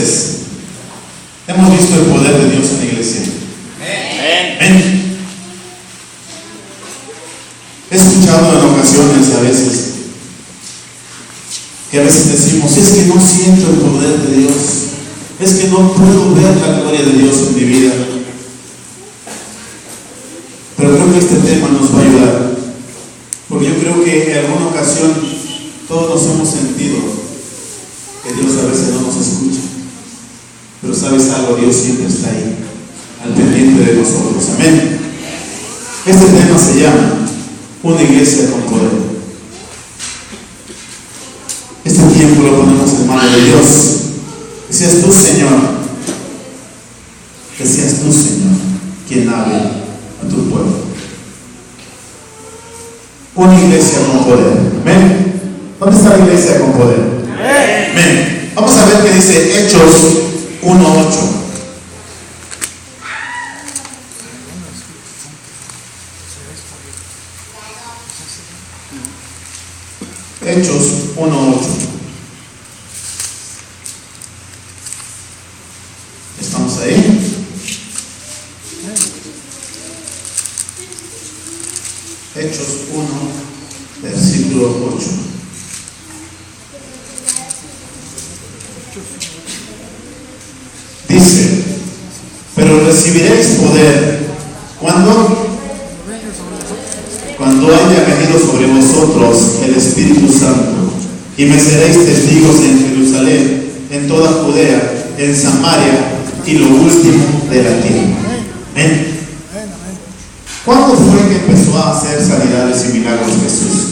veces hemos visto el poder de Dios en la iglesia? Amén. He escuchado en ocasiones a veces que a veces decimos, es que no siento el poder de Dios, es que no puedo ver la gloria de Dios en mi vida. Pero creo que este tema nos va a ayudar, porque yo creo que en alguna ocasión todos nos hemos sentido que Dios a veces no nos escucha, pero sabes algo, Dios siempre está ahí, al pendiente de nosotros. Amén. Este tema se llama una iglesia con poder. Este tiempo lo ponemos en manos de Dios. Que seas tú, Señor, que seas tú, Señor, quien hable a tu pueblo. Una iglesia con poder. Amén. ¿Dónde está la iglesia con poder? Amén. Vamos a ver qué dice Hechos 1:8. Hechos 1:8. ¿Estamos ahí? Hechos 1, versículo 8. Dice, pero recibiréis poder cuando haya venido sobre vosotros el Espíritu Santo, y me seréis testigos en Jerusalén, en toda Judea, en Samaria y lo último de la tierra. Amén. ¿Cuándo fue que empezó a hacer sanidades y milagros Jesús?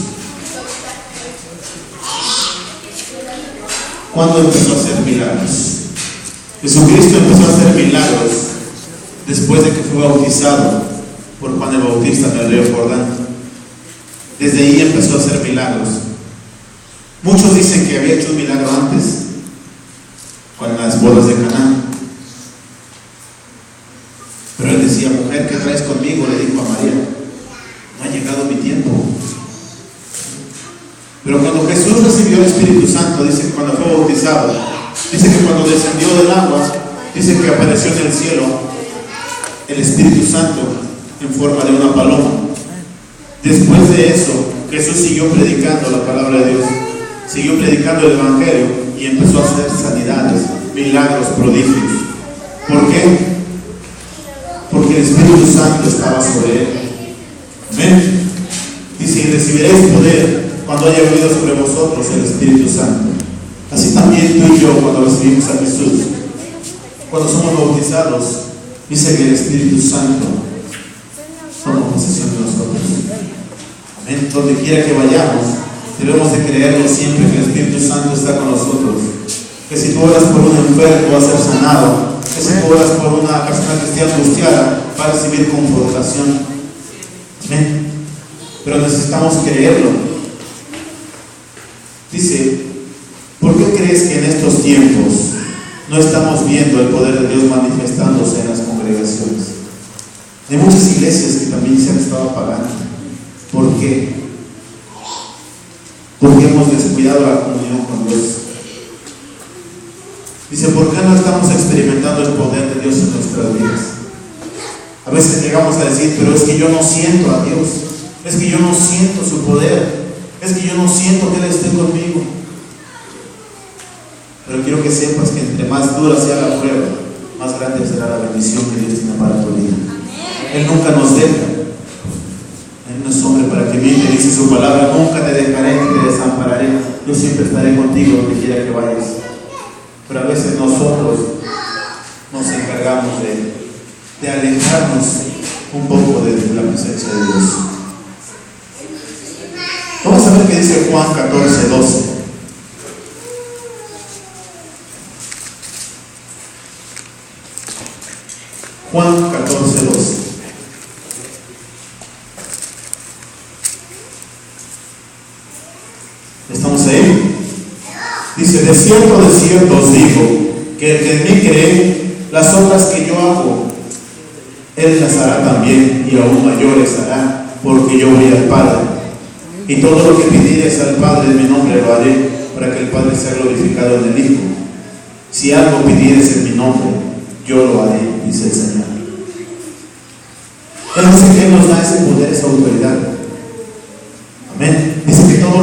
¿Cuándo empezó a hacer milagros? Jesucristo empezó a hacer milagros después de que fue bautizado por Juan el Bautista en el río Jordán. Desde ahí empezó a hacer milagros. Muchos dicen que había hecho un milagro antes, con las bodas de Caná. Pero él decía, mujer, ¿qué traes conmigo? Le dijo a María, no ha llegado mi tiempo. Pero cuando Jesús recibió el Espíritu Santo, dice que cuando fue bautizado, dice que cuando descendió del agua, dice que apareció en el cielo el Espíritu Santo en forma de una paloma. Después de eso, Jesús siguió predicando la palabra de Dios, siguió predicando el Evangelio y empezó a hacer sanidades, milagros, prodigios. ¿Por qué? Porque el Espíritu Santo estaba sobre él. Amén. Dice, y recibiréis poder cuando haya venido sobre vosotros el Espíritu Santo. Así también tú y yo, cuando recibimos a Jesús, cuando somos bautizados, dice que el Espíritu Santo toma posesión de nosotros. Amén. Donde quiera que vayamos, debemos de creerlo siempre, que el Espíritu Santo está con nosotros. Que si tú oras por un enfermo, va a ser sanado. Que si tú oras por una persona que esté angustiada, va a recibir confortación. Amén. Pero necesitamos creerlo. Dice, ¿por qué crees que en estos tiempos no estamos viendo el poder de Dios manifestándose en las congregaciones? Hay muchas iglesias que también se han estado apagando. ¿Por qué? Porque hemos descuidado la comunión con Dios. Dice, ¿por qué no estamos experimentando el poder de Dios en nuestras vidas? A veces llegamos a decir, pero es que yo no siento a Dios, es que yo no siento su poder, es que yo no siento que Él esté conmigo. Pero quiero que sepas que entre más dura sea la prueba, más grande será la bendición que Dios tiene para tu vida. Él nunca nos deja. Él no es hombre para que miente, dice su palabra, nunca te dejaré ni te desampararé, yo siempre estaré contigo donde quiera que vayas. Pero a veces nosotros nos encargamos de alejarnos un poco de la presencia de Dios. Vamos a ver qué dice Juan 14:12. Juan 14:12. ¿Estamos ahí? Dice, de cierto os digo, que el que en mí cree, las obras que yo hago, Él las hará también, y aún mayores hará, porque yo voy al Padre. Y todo lo que pidieres al Padre en mi nombre lo haré, para que el Padre sea glorificado en el Hijo. Si algo pidieres en mi nombre, yo lo haré, dice el Señor. Él dice que Él nos da ese poder, esa autoridad. Amén. Dice que todo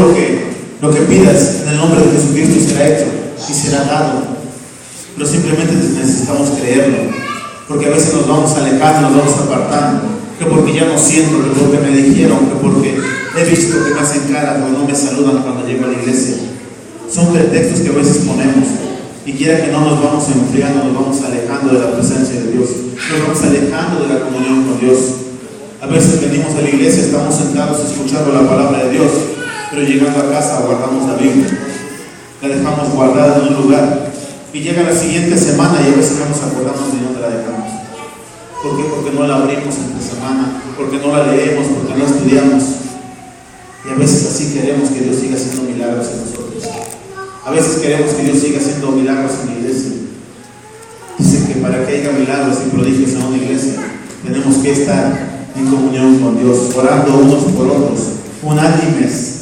lo que pidas en el nombre de Jesucristo será hecho y será dado. Pero simplemente necesitamos creerlo, porque a veces nos vamos alejando, nos vamos apartando, que porque ya no siento, que porque me dijeron, que porque he visto que me hacen cara o no me saludan cuando llego a la iglesia. Son pretextos que a veces ponemos, y quiera que no nos vamos enfriando, nos vamos alejando de la presencia de Dios, nos vamos alejando de la comunión con Dios. A veces venimos a la iglesia, estamos sentados escuchando la palabra de Dios, pero llegando a casa guardamos la Biblia, la dejamos guardada en un lugar, y llega la siguiente semana y a veces no nos acordamos de dónde la dejamos. ¿Por qué? Porque no la abrimos entre semana, porque no la leemos, porque no estudiamos. Y a veces así queremos que Dios siga haciendo milagros en nosotros. A veces queremos que Dios siga haciendo milagros en la iglesia. Dice que para que haya milagros y prodigios en una iglesia, tenemos que estar en comunión con Dios, orando unos por otros, unánimes,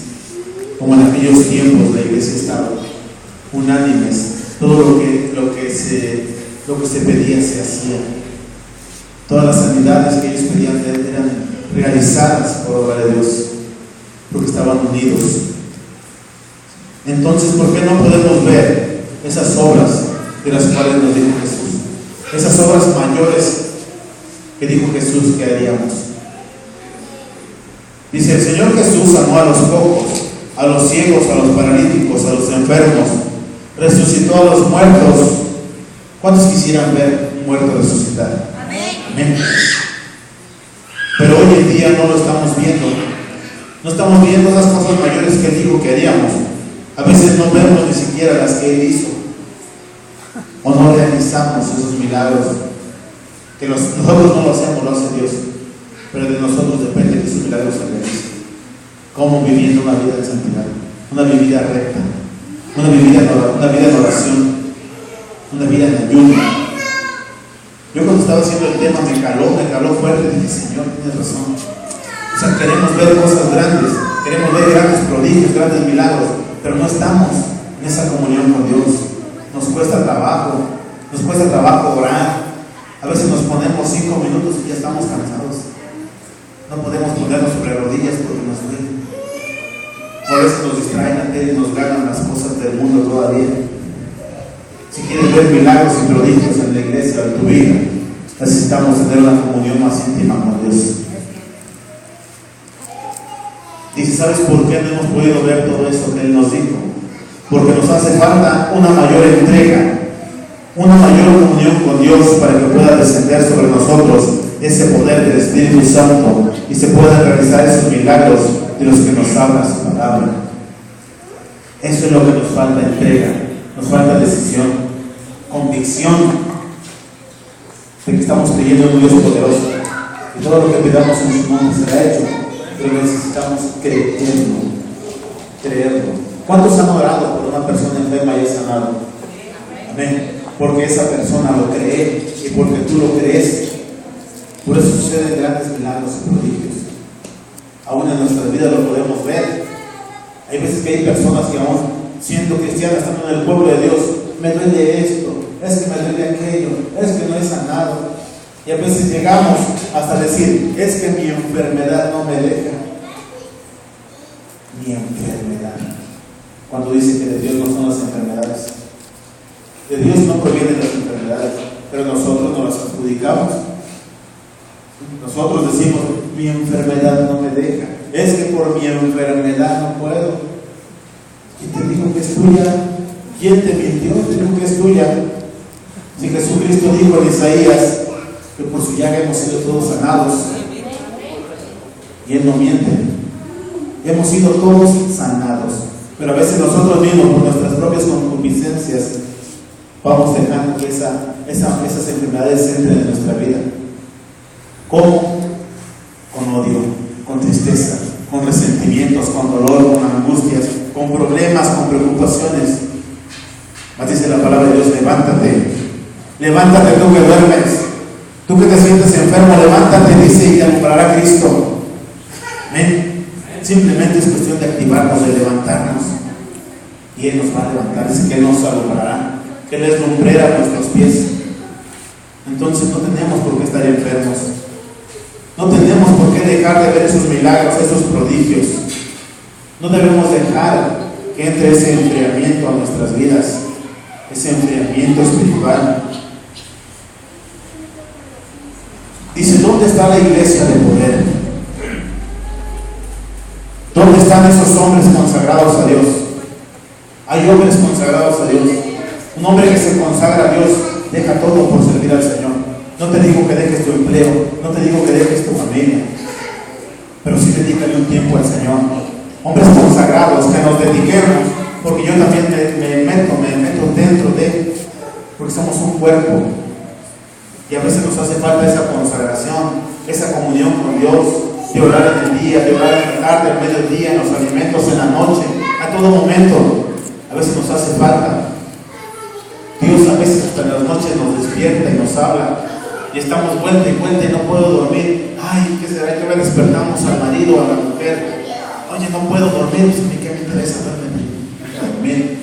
como en aquellos tiempos la iglesia estaba, unánimes. Todo lo que se pedía se hacía. Todas las sanidades que ellos pedían eran realizadas por obra de Dios, porque estaban unidos. Entonces, ¿por qué no podemos ver esas obras de las cuales nos dijo Jesús? Esas obras mayores que dijo Jesús que haríamos. Dice, el Señor Jesús sanó a los cojos, a los ciegos, a los paralíticos, a los enfermos, resucitó a los muertos. ¿Cuántos quisieran ver un muerto resucitar? Amén. Pero hoy en día no lo estamos viendo. No estamos viendo las cosas mayores que Él dijo que haríamos. A veces no vemos ni siquiera las que Él hizo, o no realizamos esos milagros que nosotros no lo hacemos, lo hace Dios, pero de nosotros depende que esos milagros se realicen. Como viviendo una vida de santidad, una vida recta, una vida en oración, una vida en ayuno. Yo cuando estaba haciendo el tema me caló fuerte, dije, Señor, tienes razón. O sea, queremos ver cosas grandes, queremos ver grandes prodigios, grandes milagros, pero no estamos en esa comunión con Dios. Nos cuesta trabajo orar. A veces nos ponemos 5 minutos y ya estamos cansados. No podemos ponernos sobre rodillas porque nos duele. Por eso nos distraen a y nos ganan las cosas del mundo todavía. Si quieres ver milagros y prodigios en la iglesia o en tu vida, necesitamos tener una comunión más íntima con Dios. Dice, ¿sabes por qué no hemos podido ver todo eso que Él nos dijo? Porque nos hace falta una mayor entrega, una mayor comunión con Dios para que pueda descender sobre nosotros ese poder del Espíritu Santo y se puedan realizar esos milagros de los que nos habla su palabra. Eso es lo que nos falta, entrega, nos falta decisión, convicción de que estamos creyendo en un Dios poderoso y todo lo que pidamos en su nombre será hecho, pero necesitamos creerlo. ¿Cuántos han orado por una persona enferma y es sanado? Amén. Porque esa persona lo cree y porque tú lo crees. Por eso suceden grandes milagros y prodigios. Aún en nuestras vidas lo podemos ver. Hay veces que hay personas que aún siendo cristianas, estando en el pueblo de Dios, me duele esto, es que me duele aquello, es que no he sanado. Y a veces llegamos hasta decir, es que mi enfermedad no me deja. Mi enfermedad. Cuando dice que de Dios no son las enfermedades. De Dios no provienen las enfermedades, pero nosotros nos las adjudicamos. Nosotros decimos, mi enfermedad no me deja. Es que por mi enfermedad no puedo. ¿Quién te dijo que es tuya? ¿Quién te mintió? Te dijo que es tuya. Si Jesucristo dijo en Isaías que por su llaga hemos sido todos sanados, y Él no miente, hemos sido todos sanados, pero a veces nosotros mismos por nuestras propias concupiscencias vamos dejando que esas enfermedades entren en nuestra vida. ¿Cómo? Con odio, con tristeza, con resentimientos, con dolor, con angustias, con problemas, con preocupaciones. Mas dice la palabra de Dios, levántate tú que duermes, tú que te sientes enfermo, levántate, dice, y te alumbrará Cristo. Amén. Simplemente es cuestión de activarnos, de levantarnos, y Él nos va a levantar. Dice que Él nos alumbrará, Él es lumbrera a nuestros pies. Entonces no tenemos por qué estar enfermos. No tenemos por qué dejar de ver esos milagros, esos prodigios. No debemos dejar que entre ese enfriamiento a nuestras vidas, ese enfriamiento espiritual. Dice, ¿dónde está la iglesia de poder? ¿Dónde están esos hombres consagrados a Dios? Hay hombres consagrados a Dios. Un hombre que se consagra a Dios deja todo por servir al Señor. No te digo que dejes tu empleo, no te digo que dejes tu familia, pero sí dedícale un tiempo al Señor. Hombres consagrados, que nos dediquemos, porque yo también me meto dentro de, porque somos un cuerpo, y a veces nos hace falta esa consagración, esa comunión con Dios, de orar en el día, de orar en la tarde, al mediodía, en los alimentos, en la noche, a todo momento. A veces nos hace falta. Dios a veces hasta en las noches nos despierta y nos habla, y estamos vuelta y vuelta y no puedo dormir. Ay, ¿qué será? Que despertamos al marido o a la mujer. Oye, no puedo dormir. Pues, ¿qué me interesa dormir?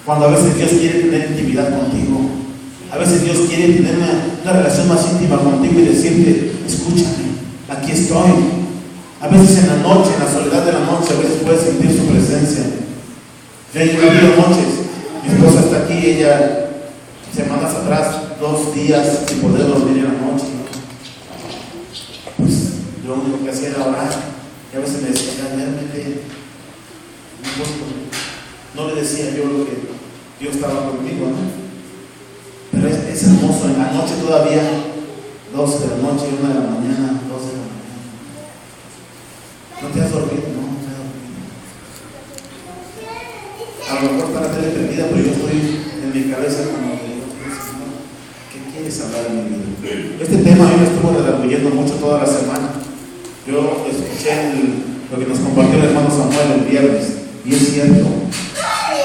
Cuando a veces Dios quiere tener intimidad contigo, a veces Dios quiere tener una relación más íntima contigo y decirte, escúchame, aquí estoy. A veces en la noche, en la soledad de la noche, a veces puedes sentir su presencia. Yo he vivido noches, mi esposa está aquí, ella semanas atrás, 2 días sin poder dormir en la noche. Pues yo lo único que hacía era orar, y a veces me decía, ya duérmete. No le decía yo lo que Dios estaba conmigo, ¿no? Pero es hermoso, en la noche todavía, 12 de la noche, 1 de la mañana, 12 de la mañana. ¿No te has dormido? No, no te has dormido. A lo mejor está la tele prendida, pero yo estoy en mi cabeza como que, Señor, ¿qué quieres hablar en mi vida? Este tema a mí me estuvo redarguyendo mucho toda la semana. Yo escuché lo que nos compartió el hermano Samuel el viernes, y es cierto.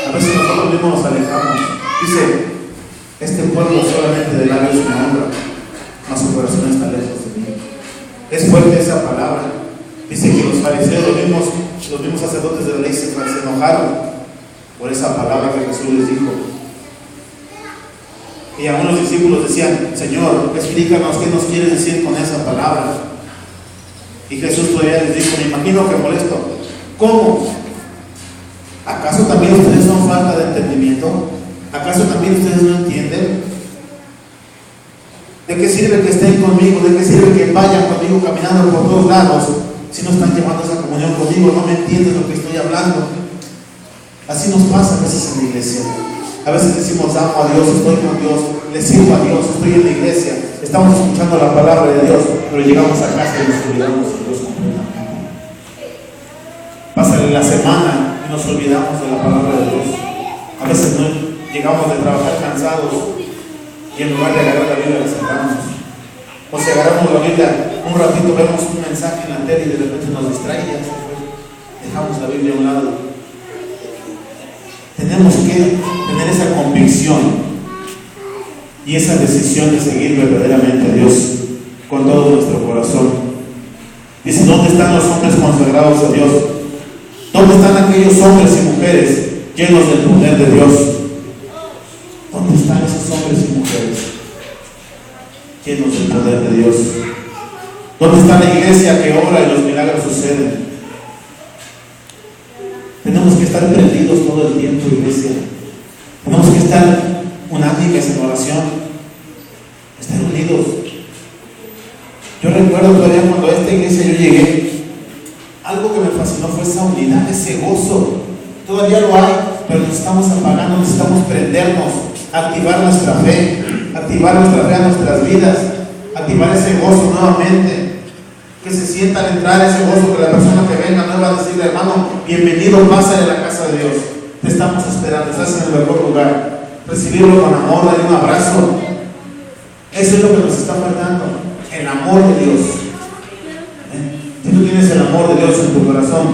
A veces nosotros mismos nos alejamos. Dice, este pueblo solamente de labios me honra, mas su corazón está lejos de mí. Es fuerte esa palabra. Dice que los fariseos, los mismos sacerdotes de la ley se enojaron por esa palabra que Jesús les dijo. Y aún los discípulos decían, Señor, explícanos qué nos quieres decir con esa palabra. Y Jesús todavía les dijo, me imagino que molesto, ¿cómo? ¿Acaso también ustedes son falta de entendimiento? ¿Acaso también ustedes no entienden? ¿De qué sirve que estén conmigo? ¿De qué sirve que vayan conmigo caminando por todos lados si no están llevando esa comunión conmigo? No me entienden lo que estoy hablando. Así nos pasa a veces en la iglesia. A veces decimos, amo a Dios, estoy con Dios, le sirvo a Dios, estoy en la iglesia, estamos escuchando la palabra de Dios, pero llegamos a casa y nos olvidamos de Dios completamente. Pasa la semana y nos olvidamos de la palabra de Dios. A veces no llegamos de trabajar cansados y en lugar de agarrar la Biblia la cerramos. O si agarramos la Biblia, un ratito vemos un mensaje en la tele y de repente nos distrae y ya se fue. Dejamos la Biblia a un lado. Tenemos que tener esa convicción y esa decisión de seguir verdaderamente a Dios con todo nuestro corazón. Dice, ¿dónde están los hombres consagrados a Dios? ¿Dónde están aquellos hombres y mujeres llenos del poder de Dios? ¿Dónde están esos hombres y mujeres llenos del poder de Dios? ¿Dónde está la iglesia que ora y los milagros suceden? Tenemos que estar prendidos todo el tiempo, iglesia. Tenemos que estar unánimes en oración, estar unidos. Yo recuerdo todavía cuando a esta iglesia yo llegué, algo que me fascinó fue esa unidad, ese gozo. Todavía lo hay, pero nos estamos apagando, necesitamos prendernos, activar nuestra fe a nuestras vidas, activar ese gozo nuevamente. Que se sienta al entrar ese gozo, que la persona que venga no va a decirle, hermano, bienvenido, pasa de la casa de Dios. Te estamos esperando, estás en el mejor lugar. Recibirlo con amor, darle un abrazo. Eso es lo que nos está faltando, el amor de Dios. Si tú tienes el amor de Dios en tu corazón,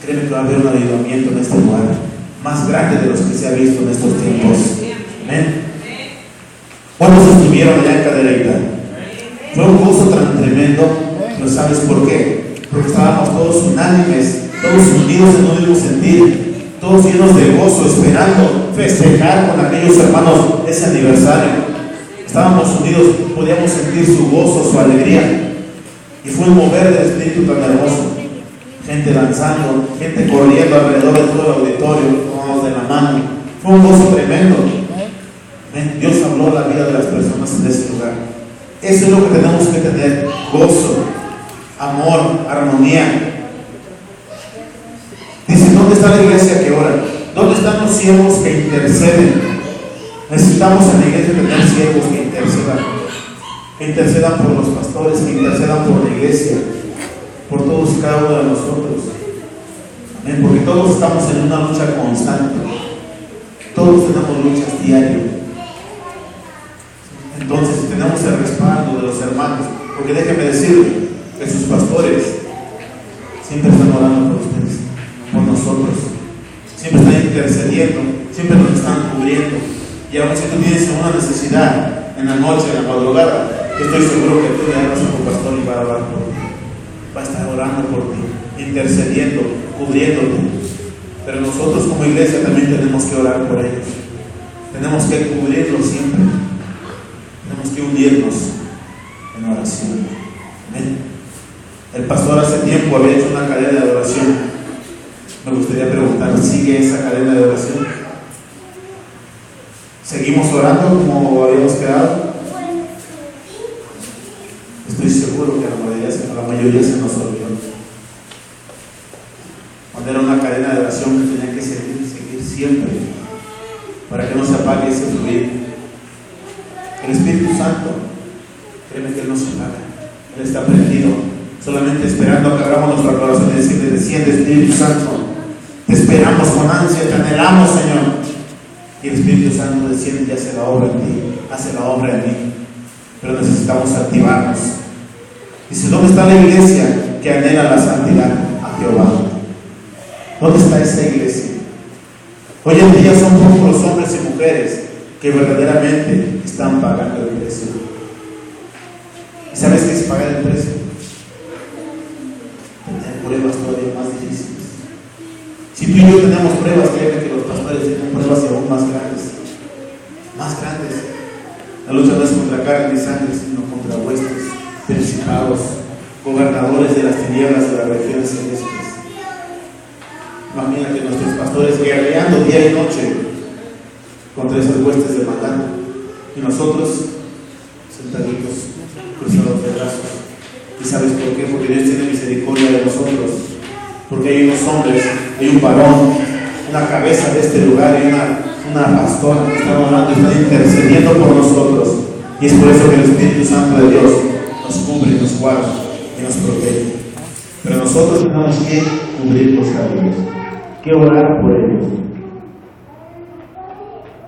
créeme que va a haber un avivamiento en este lugar, más grande de los que se ha visto en estos tiempos. Amén. ¿Cuántos estuvieron allá en Cadereyta? Fue un gozo tan tremendo. ¿Pero sabes por qué? Porque estábamos todos unánimes, todos unidos en un mismo sentir, todos llenos de gozo, esperando festejar con aquellos hermanos ese aniversario. Estábamos unidos, podíamos sentir su gozo, su alegría. Y fue un mover del Espíritu tan hermoso. Gente danzando, gente corriendo alrededor de todo el auditorio, tomados de la mano. Fue un gozo tremendo. Dios habló la vida de las personas en ese lugar. Eso es lo que tenemos que tener: gozo, amor, armonía. Dice, ¿dónde está la iglesia que ora? ¿Dónde están los siervos que interceden? Necesitamos en la iglesia tener siervos que intercedan por los pastores, que intercedan por la iglesia, por todos y cada uno de nosotros. Amén. Porque todos estamos en una lucha constante. Todos tenemos luchas diarias. Entonces tenemos el respaldo de los hermanos, porque déjenme decirle que sus pastores siempre están orando por ustedes, por nosotros, siempre están intercediendo, siempre nos están cubriendo. Y aun si tú tienes una necesidad en la noche, en la madrugada, yo estoy seguro que tú le hablas a tu pastor y va a orar por ti, va a estar orando por ti, intercediendo, cubriéndote. Pero nosotros como iglesia también tenemos que orar por ellos, tenemos que cubrirlos siempre. Tenemos que unirnos en oración. ¿Amén? El pastor hace tiempo había hecho una cadena de oración. Me gustaría preguntar, ¿sigue esa cadena de oración? ¿Seguimos orando como habíamos quedado? Estoy seguro que la mayoría se nos olvidó. Cuando era una cadena de oración que tenía que seguir siempre, para que no se apague ese fluir. El Espíritu Santo, créeme que Él no se apaga, Él está prendido, solamente esperando a que abramos nuestro corazón y decirle: desciende Espíritu Santo, te esperamos con ansia, te anhelamos, Señor. Y el Espíritu Santo desciende y hace la obra en ti, hace la obra en mí, pero necesitamos activarnos. Dice, ¿dónde está la iglesia que anhela la santidad? A Jehová. ¿Dónde está esa iglesia? Hoy en día son pocos los hombres y mujeres que verdaderamente están pagando el precio. ¿Y sabes qué es pagar el precio? Tener pruebas todavía más difíciles. Si tú y yo tenemos pruebas, créeme que los pastores tienen pruebas aún más grandes. Más grandes. La lucha no es contra carne ni sangre, sino contra huestes, principados, gobernadores de las tinieblas de las regiones celestes. Imagínate nuestros pastores guerreando día y noche contra esas huestes de maldad, y nosotros sentaditos, cruzados de brazos. ¿Y sabes por qué? Porque Dios tiene misericordia de nosotros, porque hay unos hombres, hay un varón, una cabeza de este lugar y una pastora que están orando y están intercediendo por nosotros, y es por eso que el Espíritu Santo de Dios nos cubre, nos guarda y nos protege. Pero nosotros tenemos que cubrirlos a ellos, que orar por ellos,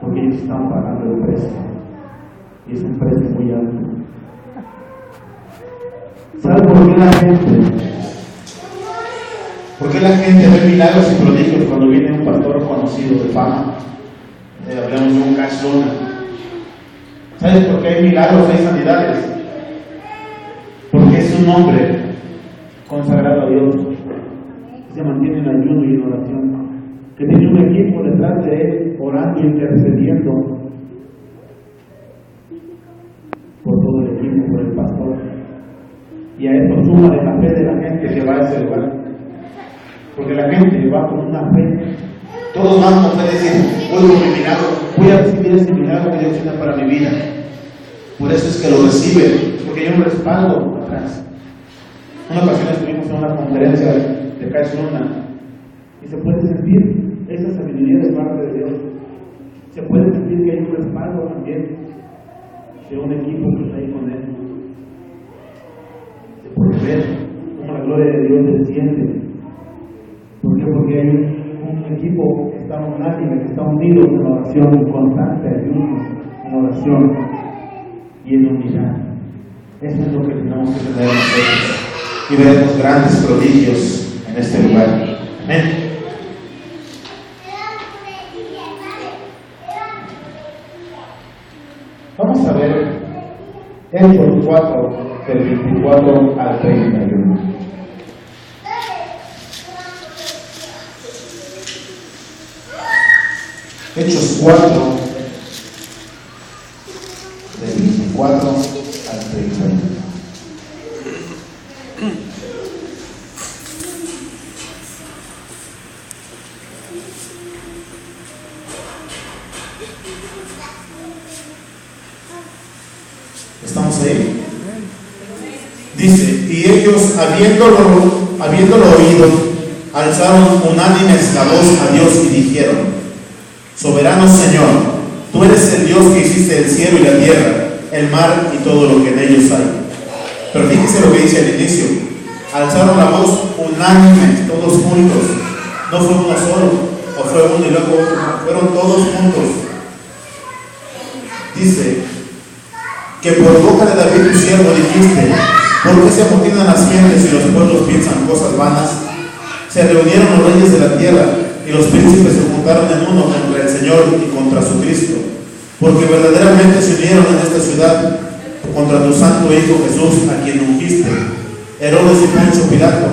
porque ellos están pagando el precio, y es un precio muy alto. ¿Sabe por qué la gente ve milagros y prodigios cuando viene un pastor conocido de fama? Hablamos de un Cash Luna. ¿Sabes por qué hay milagros, hay sanidades? Porque es un hombre consagrado a Dios, que se mantiene en ayuno y en oración, que tiene un equipo detrás de él orando y intercediendo por todo el equipo, por el pastor. Y a esto suma de la fe de la gente que va a ese lugar, porque la gente va con una fe. Todos van con fe de decir: voy con mi milagro, voy a recibir ese milagro que Dios tiene para mi vida. Por eso es que lo reciben, porque hay un respaldo atrás. Una ocasión estuvimos en una conferencia de Cash Luna y se puede sentir esa sabiduría de parte de Dios. Se puede sentir que hay un respaldo también de un equipo que está ahí con él. Se puede ver cómo la gloria de Dios desciende. ¿Por qué? Porque hay un equipo que está unánime, que está unido en oración constante, ayuno, en oración y en unidad. Eso es lo que tenemos que tener nosotros. Y veremos grandes prodigios en este lugar. Amén. Vamos a ver Hechos 4, del 24 al 31. Hechos 4, del 24 al 31. ¿Estamos ahí? Dice, y ellos, habiéndolo oído, alzaron unánimes la voz a Dios y dijeron: Soberano Señor, tú eres el Dios que hiciste el cielo y la tierra, el mar y todo lo que en ellos hay. Pero fíjese lo que dice al inicio: alzaron la voz unánime, todos juntos. No fue uno solo, o fue uno y luego otro, fueron todos juntos. Dice que por boca de David tu siervo dijiste: ¿por qué se amotinan las gentes y los pueblos piensan cosas vanas? Se reunieron los reyes de la tierra y los príncipes se juntaron en uno contra el Señor y contra su Cristo, porque verdaderamente se unieron en esta ciudad contra tu santo Hijo Jesús, a quien ungiste, Herodes y Poncio Pilato,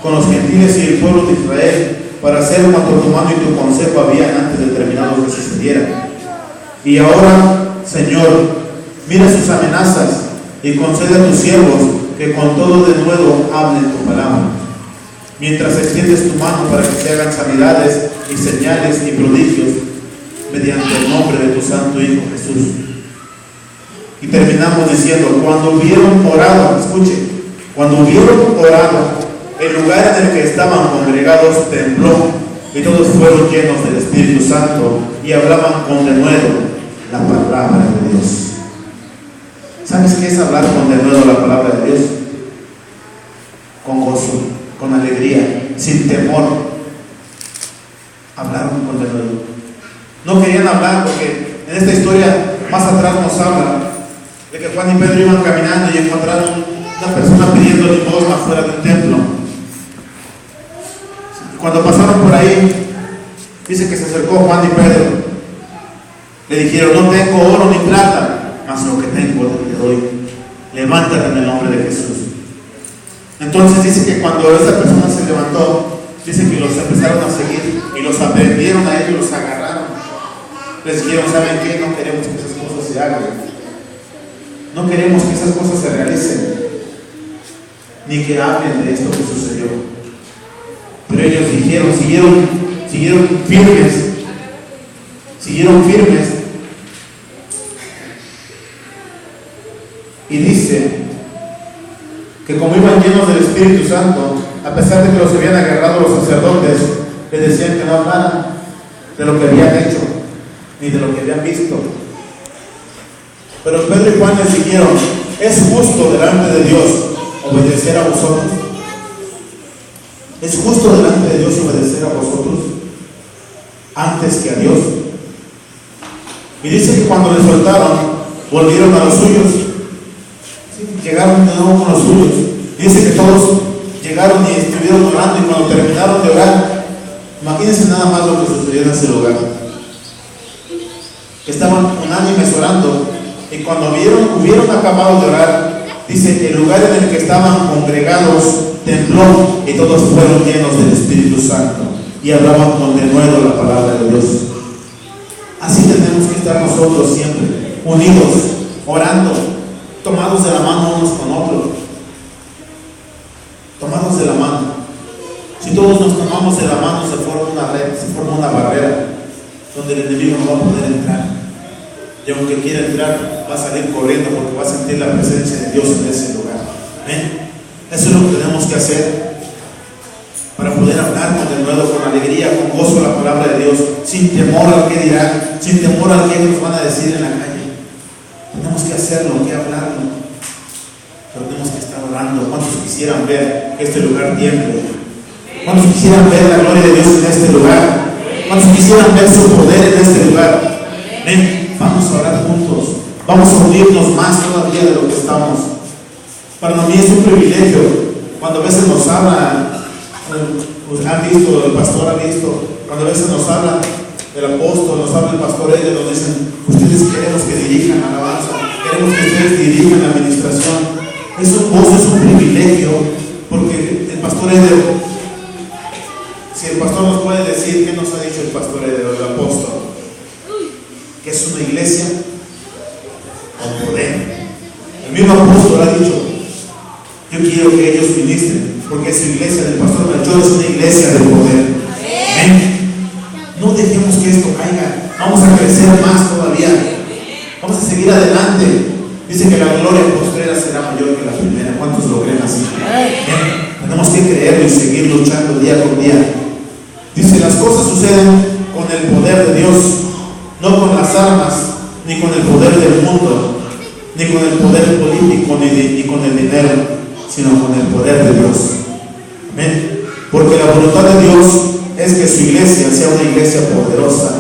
con los gentiles y el pueblo de Israel, para hacer cuanto tu mano y tu consejo habían antes determinado que sucediera. Y ahora, Señor, mira sus amenazas y concede a tus siervos que con todo de nuevo hablen tu palabra, mientras extiendes tu mano para que se hagan sanidades y señales y prodigios mediante el nombre de tu santo Hijo Jesús. Y terminamos diciendo: cuando hubieron orado, escuche, cuando hubieron orado, el lugar en el que estaban congregados tembló, y todos fueron llenos del Espíritu Santo y hablaban con denuedo la palabra de Dios. ¿Sabes qué es hablar con denuedo la palabra de Dios? Con gozo, con alegría, sin temor. Hablaron con denuedo. No querían hablar porque en esta historia más atrás nos habla de que Juan y Pedro iban caminando y encontraron una persona pidiendo limosna fuera del templo. Cuando pasaron por ahí, dice que se acercó Juan y Pedro. Le dijeron: no tengo oro ni plata, mas lo que tengo te doy. Levántate en el nombre de Jesús. Entonces dice que cuando esa persona se levantó, dice que los empezaron a seguir y los aprendieron a ellos, los agarraron. Les dijeron: ¿saben qué? No queremos que esas cosas se hagan. No queremos que esas cosas se realicen, ni que hablen de esto que sucedió. Pero ellos dijeron, siguieron firmes. Y dice que como iban llenos del Espíritu Santo, a pesar de que los habían agarrado los sacerdotes, les decían que no hablaran de lo que habían hecho, ni de lo que habían visto. Pero Pedro y Juan les dijeron: es justo delante de Dios obedecer a vosotros. Es justo delante de Dios obedecer a vosotros antes que a Dios. Y dice que cuando les soltaron, volvieron a los suyos. Llegaron de nuevo con los suyos. Dice que todos llegaron y estuvieron orando, y cuando terminaron de orar, imagínense nada más lo que sucedió en ese lugar. Estaban unánimes orando, y cuando hubieron acabado de orar, dice: el lugar en el que estaban congregados tembló, y todos fueron llenos del Espíritu Santo y hablaban con denuedo la palabra de Dios. Así tenemos que estar nosotros siempre, unidos, orando, tomados de la mano unos con otros. Tomados de la mano. Si todos nos tomamos de la mano, se forma una red, se forma una barrera donde el enemigo no va a poder entrar. Y aunque quiera entrar, va a salir corriendo porque va a sentir la presencia de Dios en ese lugar. ¿Amén? Eso es lo que tenemos que hacer para poder hablar con denuedo, con alegría, con gozo la palabra de Dios, sin temor al que dirán, sin temor al que nos van a decir en la calle. Tenemos que hacerlo, que hablarlo, pero tenemos que estar orando. ¿Cuántos quisieran ver que este lugar tiemble? ¿Cuántos quisieran ver la gloria de Dios en este lugar? ¿Cuántos quisieran ver su poder en este lugar? Ven, vamos a orar juntos, vamos a unirnos más todavía de lo que estamos. Para mí es un privilegio cuando a veces nos hablan, pues han visto, el pastor ha visto, cuando a veces nos hablan del apóstol, nos habla el pastor Eder, nos dicen: ustedes queremos que dirijan alabanza, queremos que ustedes dirijan la administración. Es un gozo, es un privilegio, porque el pastor Eder, si el pastor nos puede decir qué nos ha dicho el pastor Eder, el apóstol, iglesia? Con poder. El mismo apóstol ha dicho, yo quiero que ellos ministren, porque su iglesia del pastor Melchor es una iglesia de poder. Amén. No dejemos que esto caiga. Vamos a crecer más todavía. Vamos a seguir adelante. Dice que la gloria postrera será mayor que la primera. ¿Cuántos lo creen así? Amén. Tenemos que creerlo y seguir luchando día con día. Dice, las cosas suceden con el poder de Dios, no con las armas, ni con el poder del mundo, ni con el poder político, ni con el dinero, sino con el poder de Dios. Amén. Porque la voluntad de Dios es que su iglesia sea una iglesia poderosa,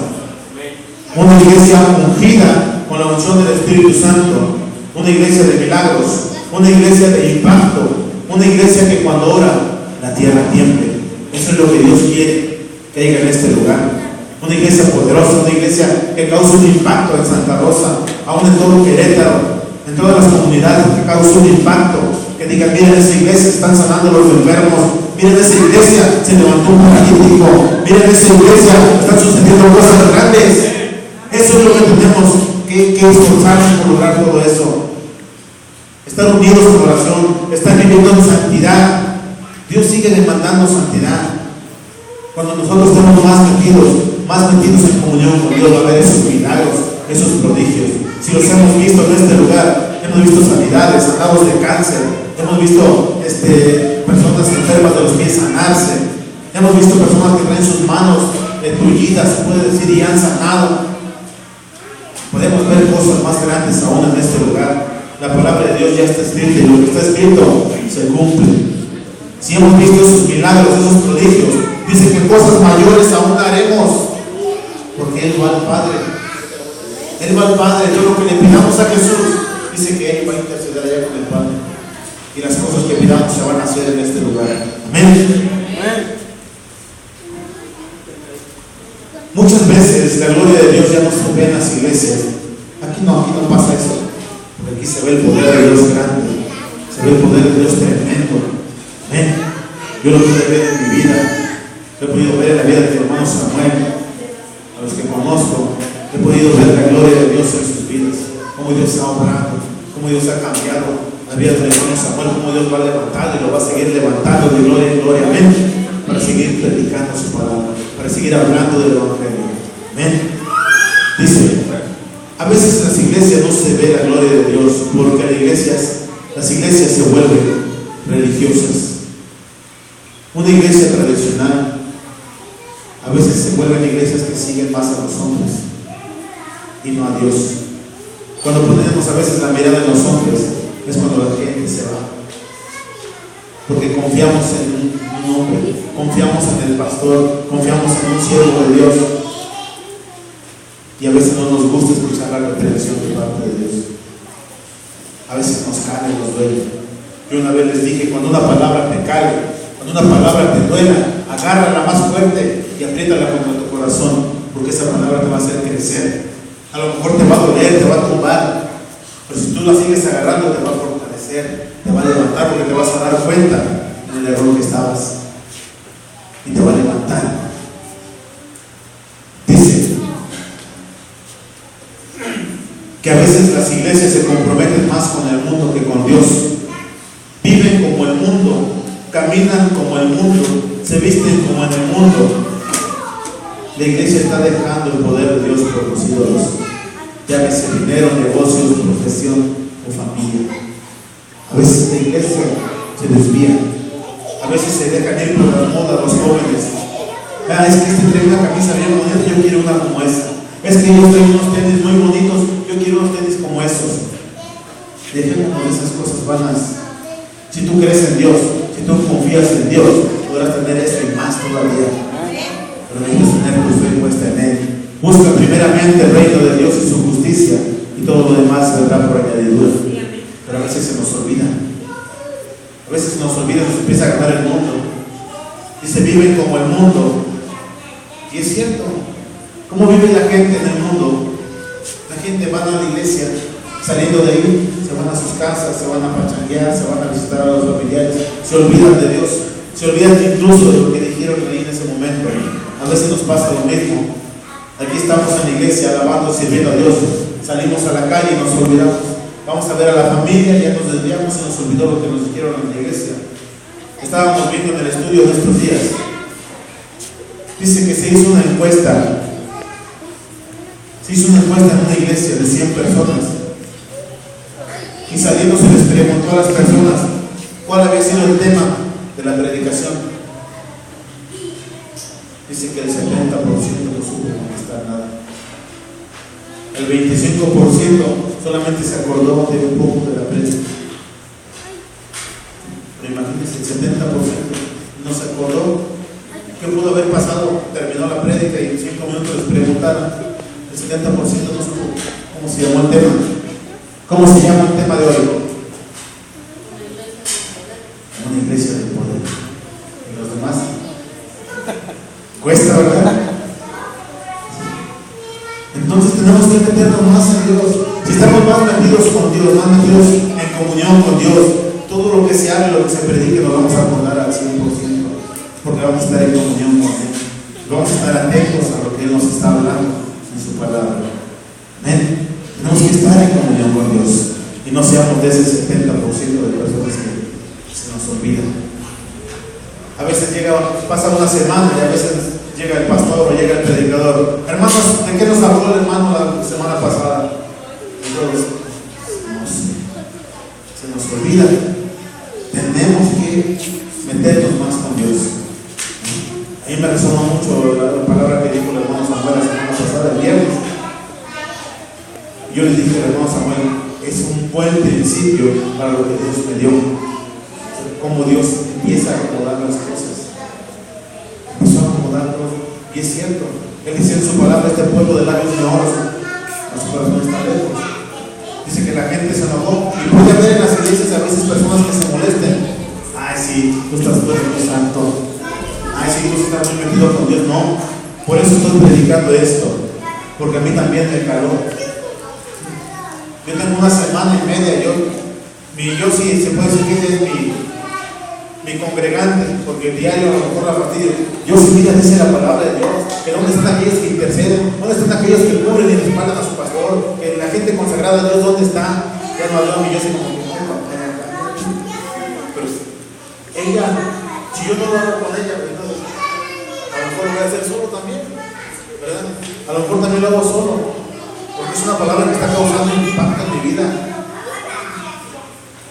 una iglesia ungida con la unción del Espíritu Santo, una iglesia de milagros, una iglesia de impacto, una iglesia que cuando ora la tierra tiemble. Eso es lo que Dios quiere que haya en este lugar. Una iglesia poderosa, una iglesia que cause un impacto en Santa Rosa, aún en todo Querétaro, en todas las comunidades, que cause un impacto, que digan, miren esa iglesia, están sanando a los enfermos, miren esa iglesia, se levantó un paralítico, miren esa iglesia, están sucediendo cosas grandes. Eso es lo que tenemos que esforzarnos por lograr todo eso. Estar unidos en oración, estar viviendo en santidad. Dios sigue demandando santidad. Cuando nosotros estemos más metidos en comunión con Dios, va a haber esos milagros, esos prodigios. Si los hemos visto en este lugar, hemos visto sanidades, sanados de cáncer, hemos visto personas enfermas de los pies sanarse, hemos visto personas que traen sus manos tullidas, se puede decir, y han sanado. Podemos ver cosas más grandes aún en este lugar. La palabra de Dios ya está escrita y lo que está escrito se cumple. Si hemos visto esos milagros, esos prodigios, dice que cosas mayores aún haremos, porque Él va al Padre. Él va al Padre. Todo lo que le pidamos a Jesús, dice que Él va a interceder allá con el Padre. Y las cosas que pidamos se van a hacer en este lugar. Amén. Amén. Muchas veces la gloria de Dios ya no se ve en las iglesias. Aquí no pasa eso. Porque aquí se ve el poder de Dios grande. Se ve el poder de Dios tremendo. Amén. Yo lo pude ver en mi vida. Lo he podido ver en la vida de mi hermano Samuel. A los que conozco, he podido ver la gloria de Dios en sus vidas. Cómo Dios ha obrado. Cómo Dios ha cambiado la vida del hermano Samuel. Cómo Dios va a levantar y lo va a seguir levantando de gloria en gloria. Amén. Para seguir predicando su palabra, para seguir hablando del evangelio. Amén. Dice, a veces en las iglesias no se ve la gloria de Dios, porque las iglesias se vuelven religiosas. Una iglesia tradicional a veces se vuelven iglesias que siguen más a los hombres y no a Dios. Cuando ponemos a veces la mirada en los hombres es cuando la gente se va, porque confiamos en un hombre, confiamos en el pastor, confiamos en un siervo de Dios, y a veces no nos gusta escuchar la reprensión de parte de Dios. A veces nos cae y nos duele. Yo una vez les dije, cuando una palabra te cae, cuando una palabra te duela, agárrala más fuerte y apriétala contra tu corazón, porque esa palabra te va a hacer crecer. A lo mejor te va a doler, te va a tumbar, pero si tú la sigues agarrando te va a fortalecer, te va a levantar, porque te vas a dar cuenta en el error que estabas y te va a levantar. Dice que a veces las iglesias se comprometen más con el mundo que con Dios. Viven como el mundo, caminan como el mundo, se visten como en el mundo. La iglesia está dejando el poder de Dios por los ídolos, llámese dinero, negocios, profesión o familia. A veces la iglesia se desvía, a veces se dejan ir por la moda los jóvenes. Es que este trae una camisa bien bonita, yo quiero una como esa. Es que ellos traen unos tenis muy bonitos, yo quiero unos tenis como esos. Dejemos esas cosas vanas. Si tú crees en Dios, si tú confías en Dios, podrás tener esto y más todavía. Pero debes tener tu fe puesta en Él. Busca primeramente el reino de Dios y su justicia, y todo lo demás vendrá por añadidura. Pero a veces se nos olvida. A veces nos olvida, nos empieza a ganar el mundo. Y se vive como el mundo. Y es cierto. ¿Cómo vive la gente en el mundo? La gente va a la iglesia, saliendo de ahí, se van a sus casas, se van a pachanguear, se van a visitar a los familiares, se olvidan de Dios, se olvidan incluso de lo que dijeron ahí en ese momento. A veces nos pasa lo mismo. Aquí estamos en la iglesia alabando, sirviendo a Dios, salimos a la calle y nos olvidamos. Vamos a ver a la familia, ya nos desviamos y nos olvidó lo que nos dijeron en la iglesia. Estábamos viendo en el estudio de estos días. Dice que se hizo una encuesta. Se hizo una encuesta en una iglesia de 100 personas. Y saliendo se les preguntó a las personas cuál había sido el tema de la predicación. Dice que el 70% no supo contestar nada. El 25% solamente se acordó de un poco de la predicación. Pero imagínense, el 70% no se acordó. ¿Qué pudo haber pasado? Terminó la prédica y en 5 minutos les preguntaron. El 70% no supo cómo se llamó el tema. ¿Cómo se llama el tema de hoy? Una iglesia de poder. ¿Y los demás? Cuesta, ¿verdad? Entonces tenemos que meternos más en Dios. Si estamos más metidos con Dios, más metidos en comunión con Dios, todo lo que se hable, lo que se predique, lo vamos a acordar al 100%, porque vamos a estar en comunión con Él. Vamos a estar atentos a lo que Él nos está hablando en su palabra. Amén. Tenemos que estar en comunión con Dios y no seamos de ese 70% de personas que se nos olvidan. A veces pasa una semana y a veces llega el pastor o llega el predicador. Hermanos, ¿de qué nos habló el hermano la semana pasada? Entonces, se nos olvida. Tenemos que meternos más con Dios. A mí me resonó mucho la palabra que dijo el hermano Samuel la semana pasada, el viernes. Yo le dije al hermano Samuel, es un buen principio para lo que Dios me dio. Cómo Dios empieza a acomodar las cosas. Empezó a acomodar todo. Y es cierto, Él dice en su palabra, este pueblo de labios me honra, a su corazón está lejos. Dice que la gente se enojó. Y puede haber en las iglesias a veces personas que se molesten. Ay, sí, tú estás muy santo. Ay, sí, tú estás muy metido con Dios. No, por eso estoy predicando esto, porque a mí también me caló. Yo tengo una semana y media, yo sí se puede decir que es mi congregante, porque diario a lo mejor la partida, yo sí, mira, dice la palabra de Dios, que dónde están aquellos que interceden, dónde están aquellos que cubren y respaldan a su pastor, que la gente consagrada a Dios, ¿dónde está? Ya no habló, y yo sé como que pero ella, si yo no lo hago con ella, entonces, a lo mejor lo voy a hacer solo también, ¿verdad? A lo mejor también lo hago solo. Porque es una palabra que está causando impacto en mi vida.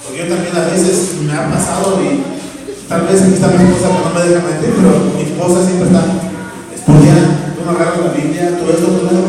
Porque yo también a veces me ha pasado y tal vez aquí está mi esposa que no me deja mentir, pero mi esposa siempre está estudiando, tú no agarras la Biblia, tú esto, tú no.